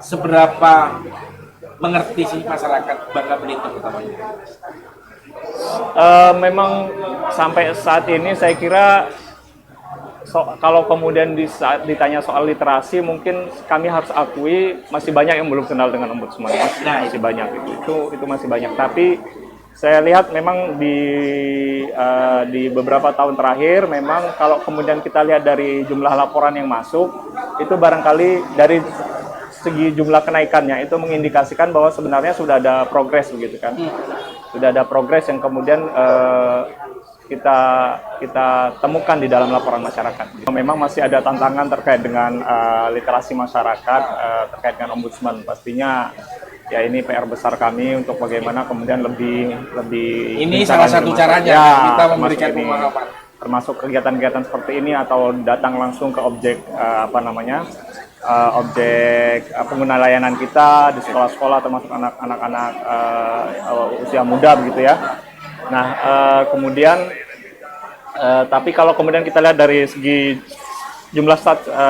Seberapa mengerti sih masyarakat Bangka Belitung utamanya? Memang sampai saat ini saya kira kalau kemudian saat ditanya soal literasi, mungkin kami harus akui masih banyak yang belum kenal dengan ombudsman. Masih banyak itu masih banyak. Tapi saya lihat memang di beberapa tahun terakhir, memang kalau kemudian kita lihat dari jumlah laporan yang masuk, itu barangkali dari segi jumlah kenaikannya itu mengindikasikan bahwa sebenarnya sudah ada progres begitu kan. Sudah ada progres yang kemudian kita temukan di dalam laporan masyarakat. Memang masih ada tantangan terkait dengan literasi masyarakat, terkait dengan ombudsman. Pastinya ya ini PR besar kami untuk bagaimana kemudian lebih ini salah satu caranya ya, kita memberikan pemahaman, termasuk kegiatan-kegiatan seperti ini atau datang langsung ke objek objek pengguna layanan kita di sekolah-sekolah, termasuk anak-anak usia muda begitu ya. Nah, kemudian tapi kalau kemudian kita lihat dari segi jumlah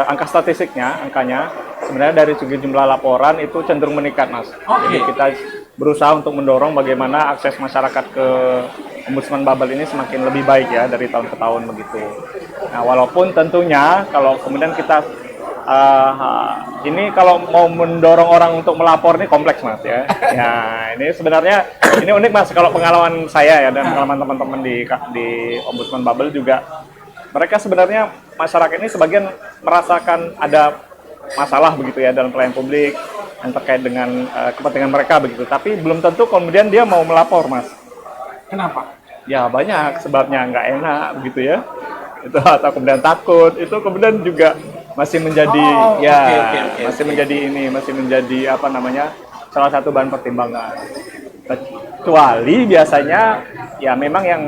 angka statistiknya, angkanya sebenarnya dari segi jumlah laporan itu cenderung meningkat, Mas. Jadi kita berusaha untuk mendorong bagaimana akses masyarakat ke Ombudsman Babel ini semakin lebih baik ya dari tahun ke tahun begitu. Nah, walaupun tentunya kalau kemudian kita ini kalau mau mendorong orang untuk melapor ini kompleks, Mas ya. Ya, ini sebenarnya ini unik, Mas. Kalau pengalaman saya ya dan pengalaman teman-teman di Ombudsman Babel juga, mereka sebenarnya masyarakat ini sebagian merasakan ada masalah begitu ya dalam pelayanan publik yang terkait dengan kepentingan mereka begitu. Tapi belum tentu kemudian dia mau melapor, Mas. Kenapa? Ya banyak sebabnya, nggak enak begitu ya. Itu atau kemudian takut, itu kemudian juga masih menjadi masih menjadi apa namanya salah satu bahan pertimbangan. Kecuali biasanya ya memang yang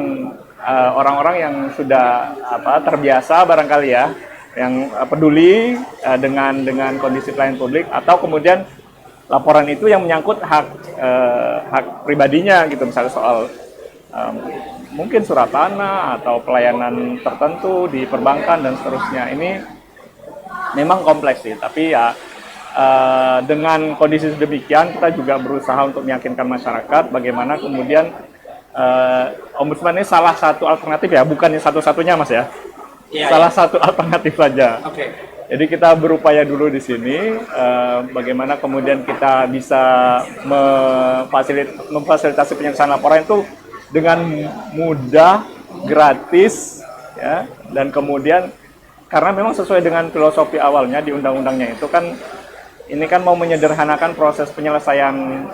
orang-orang yang sudah terbiasa barangkali ya, yang peduli dengan kondisi pelayanan publik, atau kemudian laporan itu yang menyangkut hak pribadinya gitu, misalnya soal mungkin surat tanah atau pelayanan tertentu di perbankan dan seterusnya. Ini memang kompleks sih, tapi ya dengan kondisi sedemikian kita juga berusaha untuk meyakinkan masyarakat bagaimana kemudian ombudsman ini salah satu alternatif ya, bukannya satu-satunya, Mas ya. Salah satu alternatif saja. Jadi kita berupaya dulu di sini bagaimana kemudian kita bisa memfasilitasi penyelesaian laporan itu dengan mudah, gratis ya, dan kemudian karena memang sesuai dengan filosofi awalnya di undang-undangnya itu kan, ini kan mau menyederhanakan proses penyelesaian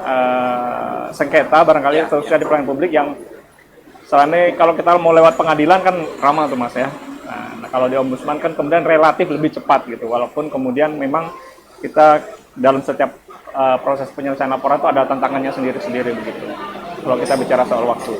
sengketa barangkali khususnya di pelayanan publik yang selama ini kalau kita mau lewat pengadilan kan ramah tuh, Mas ya. Nah, kalau di ombudsman kan kemudian relatif lebih cepat gitu, walaupun kemudian memang kita dalam setiap proses penyelesaian laporan itu ada tantangannya sendiri-sendiri begitu kalau kita bicara soal waktu.